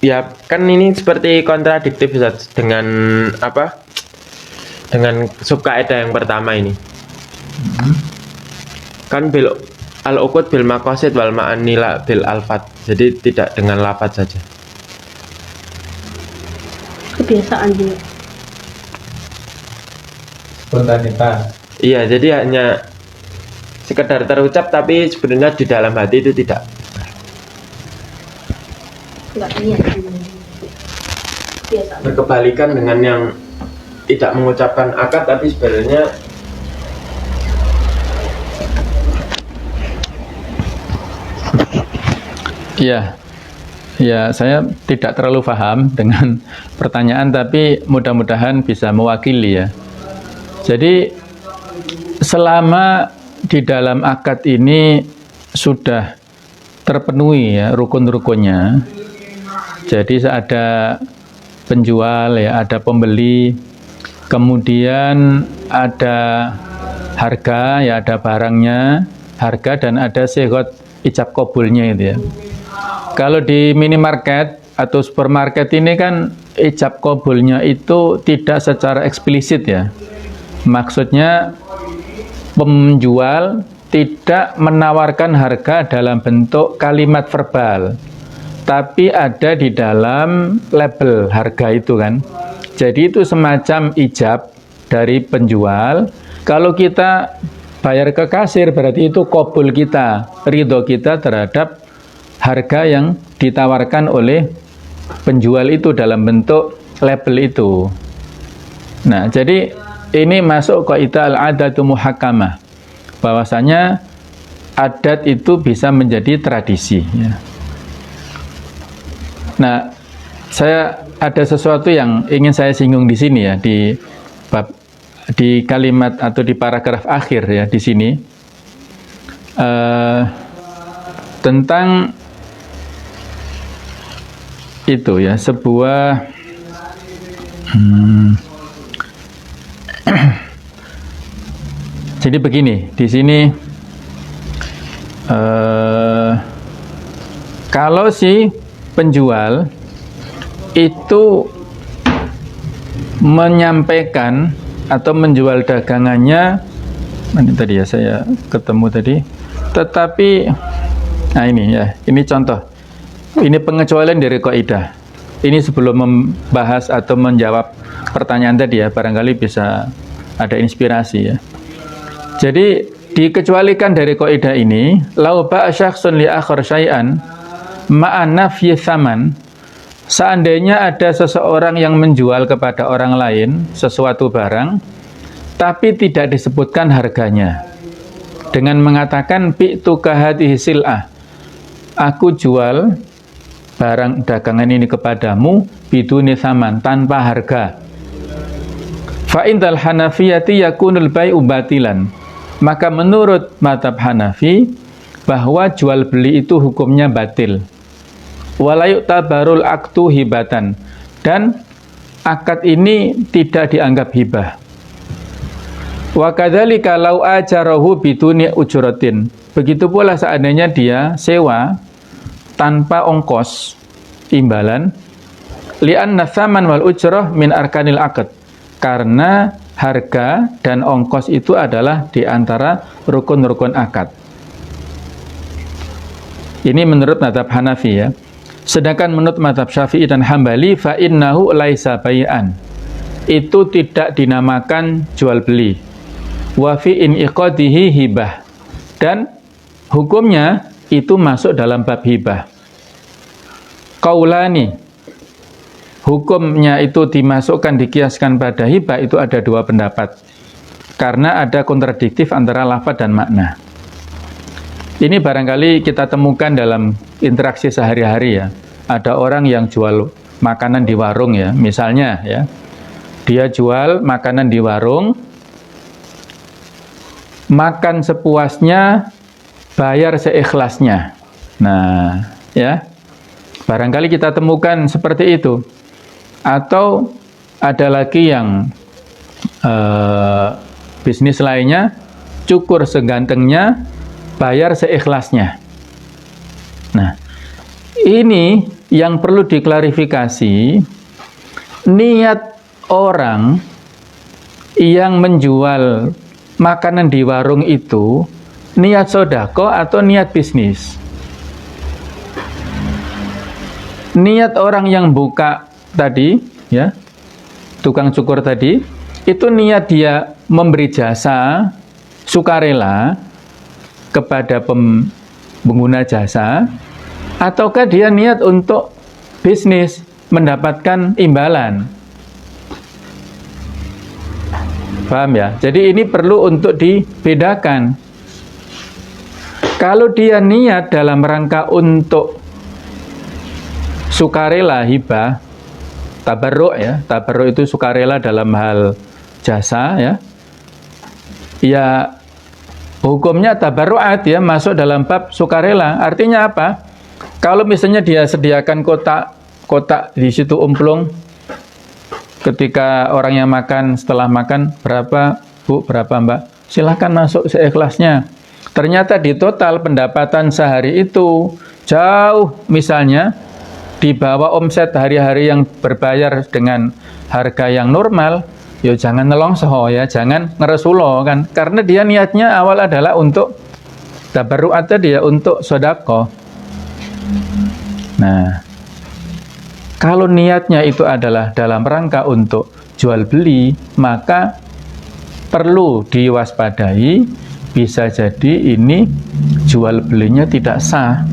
Ya kan ini seperti kontradiktif Ustaz, dengan apa? Dengan subkaidah yang pertama ini. Kan bil al-uqud bil maqasid wal ma'ani la bil alfat. Jadi tidak dengan lafaz saja. Kebiasaan juga. Spontanitas. Iya, jadi hanya sekedar terucap tapi sebenarnya di dalam hati itu tidak. Enggak niat. Kebiasaan. Berkebalikan dengan yang tidak mengucapkan akad tapi sebenarnya Iya, ya saya tidak terlalu paham dengan pertanyaan, tapi mudah-mudahan bisa mewakili ya. Jadi selama di dalam akad ini sudah terpenuhi ya rukun-rukunnya, jadi ada penjual ya, ada pembeli, kemudian ada harga ya, ada barangnya, harga, dan ada sighot ijab qabulnya itu ya. Kalau di minimarket atau supermarket ini kan ijab qabulnya itu tidak secara eksplisit ya. Maksudnya penjual tidak menawarkan harga dalam bentuk kalimat verbal, tapi ada di dalam label harga itu kan. Jadi itu semacam ijab dari penjual. Kalau kita bayar ke kasir berarti itu qabul kita, ridho kita terhadap harga yang ditawarkan oleh penjual itu dalam bentuk label itu. Nah, jadi ini masuk kaidah al-adatu muhakkamah, bahwasanya adat itu bisa menjadi tradisi ya. Nah, saya ada sesuatu yang ingin saya singgung di sini ya, di bab, di kalimat atau di paragraf akhir ya di sini, tentang itu ya, sebuah jadi begini di sini, kalau si penjual itu menyampaikan atau menjual dagangannya, ini tadi ya saya ketemu tadi, tetapi nah ini ya, ini contoh. Ini pengecualian dari kaidah. Ini sebelum membahas atau menjawab pertanyaan tadi ya, barangkali bisa ada inspirasi ya. Jadi dikecualikan dari kaidah ini, lau ba'a syakhsun li akhar syai'an ma'a nafyi tsaman, seandainya ada seseorang yang menjual kepada orang lain sesuatu barang tapi tidak disebutkan harganya, dengan mengatakan bi'tuka hadhihi sil'ah, aku jual barang dagangan ini kepadamu biduni tsaman, tanpa harga. Fa indal hanafiyati yakunul bai'u batilan, maka menurut mazhab Hanafi bahwa jual beli itu hukumnya batil. Wala yu'tabarul aktu hibatan, dan akad ini tidak dianggap hibah. Wa kadzalika law ajarahu biduni ujratin, begitu pula seandainya dia sewa tanpa ongkos imbalan, li'anna tsaman wal ujrah min arkanil aqd, karena harga dan ongkos itu adalah di antara rukun-rukun akad. Ini menurut mazhab Hanafi ya. Sedangkan menurut mazhab Syafi'i dan Hambali, fa innahu laisa bai'an, itu tidak dinamakan jual beli. Wa fi inqadihi hibah, dan hukumnya itu masuk dalam bab hibah. Qaulani, hukumnya itu dimasukkan, dikiaskan pada hibah, itu ada dua pendapat, karena ada kontradiktif antara lafaz dan makna. Ini barangkali kita temukan dalam interaksi sehari-hari ya. Ada orang yang jual makanan di warung ya, misalnya ya, dia jual makanan di warung, makan sepuasnya, bayar seikhlasnya. Nah ya, barangkali kita temukan seperti itu. Atau ada lagi yang bisnis lainnya, cukur segantengnya, bayar seikhlasnya. Nah, ini yang perlu diklarifikasi, niat orang yang menjual makanan di warung itu niat sodako atau niat bisnis. Niat orang yang buka tadi, ya, tukang cukur tadi, itu niat dia memberi jasa sukarela kepada pengguna jasa, ataukah dia niat untuk bisnis, mendapatkan imbalan. Paham ya? Jadi ini perlu untuk dibedakan. Kalau dia niat dalam rangka untuk sukarela, hibah, tabarruk ya, tabarruk itu sukarela dalam hal jasa ya. Ya hukumnya tabarruat ya, masuk dalam bab sukarela. Artinya apa? Kalau misalnya dia sediakan kotak di situ umplung, ketika orang yang makan, setelah makan, berapa Bu, berapa Mbak? Silahkan masuk seikhlasnya. Ternyata di total pendapatan sehari itu jauh misalnya di bawah omset hari-hari yang berbayar dengan harga yang normal, ya jangan nelongso ya, jangan ngeresulo kan. Karena dia niatnya awal adalah untuk tabarruat tadi ya, untuk sodako. Nah, kalau niatnya itu adalah dalam rangka untuk jual beli, maka perlu diwaspadai, bisa jadi ini jual belinya tidak sah.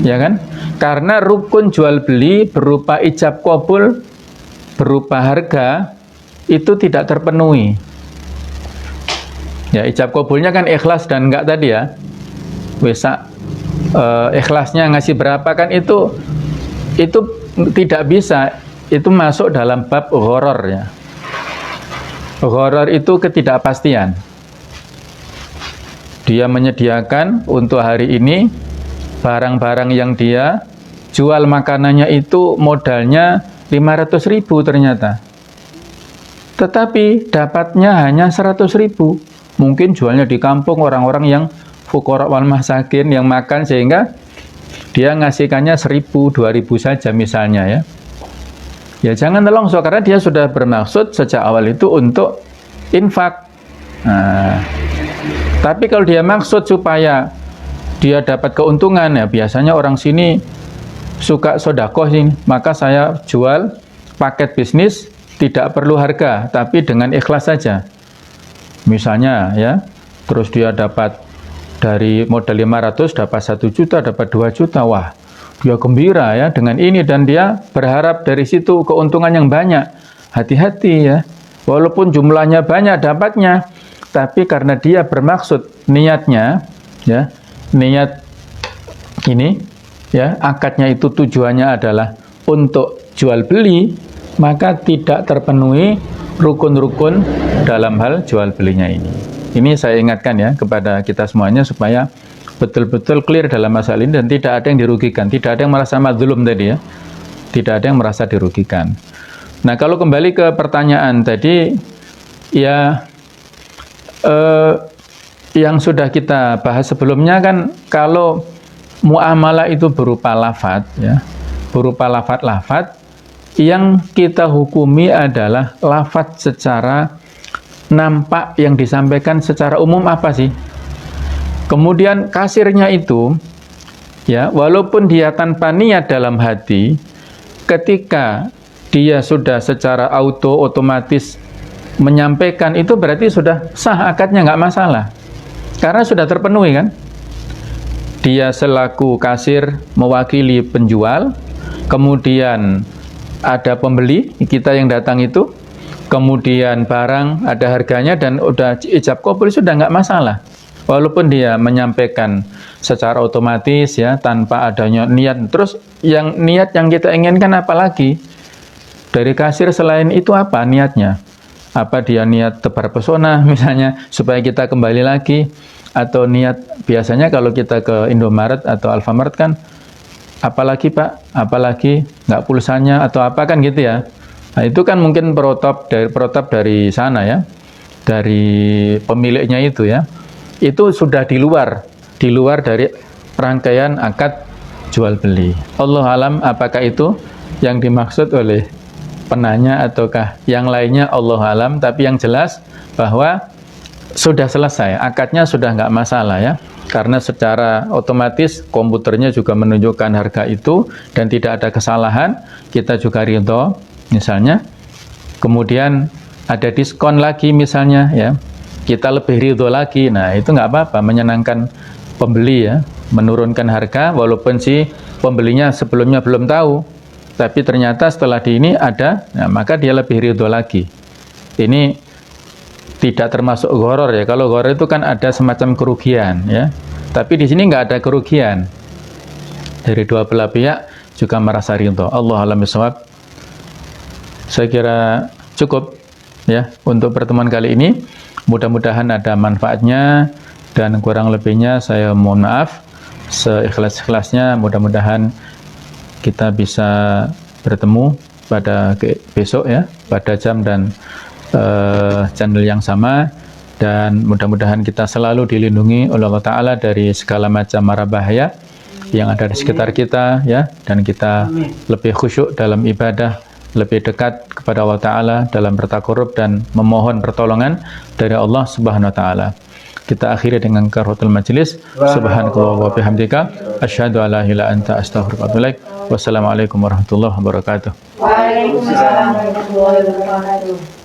Ya kan? Karena rukun jual beli berupa ijab qabul, berupa harga, itu tidak terpenuhi. Ya, ijab qabulnya kan ikhlas dan enggak tadi ya. Wesak ikhlasnya ngasih berapa kan itu tidak bisa, itu masuk dalam bab gharar ya. Gharar itu ketidakpastian. Dia menyediakan untuk hari ini barang-barang yang dia jual makanannya itu modalnya 500.000 ternyata. Tetapi dapatnya hanya 100.000. Mungkin jualnya di kampung orang-orang yang fuqara wal masakin yang makan, sehingga dia ngasihkannya 1.000, 2.000 saja misalnya ya. Ya jangan nelongso, karena dia sudah bermaksud sejak awal itu untuk infak. Nah, tapi kalau dia maksud supaya dia dapat keuntungan, ya biasanya orang sini suka sodakoh sih, maka saya jual paket bisnis, tidak perlu harga, tapi dengan ikhlas saja. Misalnya ya, terus dia dapat dari modal 500 dapat 1 juta, dapat 2 juta, wah dia gembira ya dengan ini, dan dia berharap dari situ keuntungan yang banyak. Hati-hati ya, walaupun jumlahnya banyak dapatnya, tapi karena dia bermaksud niatnya ya, niat ini ya, akadnya itu tujuannya adalah untuk jual beli, maka tidak terpenuhi rukun-rukun dalam hal jual belinya ini. Ini saya ingatkan ya kepada kita semuanya supaya betul-betul clear dalam masalah ini dan tidak ada yang dirugikan, tidak ada yang merasa madzulum tadi ya, tidak ada yang merasa dirugikan. Nah, kalau kembali ke pertanyaan tadi ya, yang sudah kita bahas sebelumnya kan, kalau muamalah itu berupa lafadz ya, berupa lafadz yang kita hukumi adalah lafadz secara nampak yang disampaikan secara umum apa sih? Kemudian kasirnya itu ya, walaupun dia tanpa niat dalam hati, ketika dia sudah secara otomatis menyampaikan itu berarti sudah sah akadnya, nggak masalah. Karena sudah terpenuhi kan? Dia selaku kasir mewakili penjual, kemudian ada pembeli, kita yang datang itu, kemudian barang ada harganya dan udah ijab qabul, sudah nggak masalah. Walaupun dia menyampaikan secara otomatis ya, tanpa adanya niat. Terus yang niat yang kita inginkan apalagi dari kasir selain itu, apa niatnya? Apa dia niat tebar pesona misalnya supaya kita kembali lagi, atau niat biasanya kalau kita ke Indomaret atau Alfamart kan, apalagi Pak, apalagi nggak pulsanya atau apa kan gitu ya. Nah, itu kan mungkin protap dari sana ya, dari pemiliknya itu ya. Itu sudah di luar dari rangkaian akad jual beli. Allah alam apakah itu yang dimaksud oleh penanya ataukah yang lainnya, Allah alam. Tapi yang jelas bahwa sudah selesai, akadnya sudah nggak masalah ya, karena secara otomatis komputernya juga menunjukkan harga itu dan tidak ada kesalahan, kita juga ridho misalnya. Kemudian ada diskon lagi misalnya ya, kita lebih ridho lagi. Nah itu nggak apa-apa, menyenangkan pembeli ya, menurunkan harga walaupun si pembelinya sebelumnya belum tahu, tapi ternyata setelah di ini ada, nah, maka dia lebih ridho lagi. Ini tidak termasuk gharar ya. Kalau gharar itu kan ada semacam kerugian ya, tapi di sini nggak ada kerugian. Dari dua belah pihak juga merasa ridho. Allah alam bisawab. Saya kira cukup ya untuk pertemuan kali ini. Mudah-mudahan ada manfaatnya, dan kurang lebihnya saya mohon maaf. Seikhlas-ikhlasnya mudah-mudahan kita bisa bertemu pada besok ya, pada jam dan channel yang sama, dan mudah-mudahan kita selalu dilindungi oleh Allah Ta'ala dari segala macam mara bahaya yang ada di sekitar kita ya, dan kita lebih khusyuk dalam ibadah, lebih dekat kepada Allah Ta'ala dalam bertakarrub dan memohon pertolongan dari Allah Subhanahu Wa Ta'ala. Kita akhiri dengan karatul majlis. Subhanakallah wa bihamdika asyhadu an la ilaha illa anta astaghfiruka wa atubu ilaik. Wassalamualaikum warahmatullahi wabarakatuh. Waalaikumsalam warahmatullahi wabarakatuh.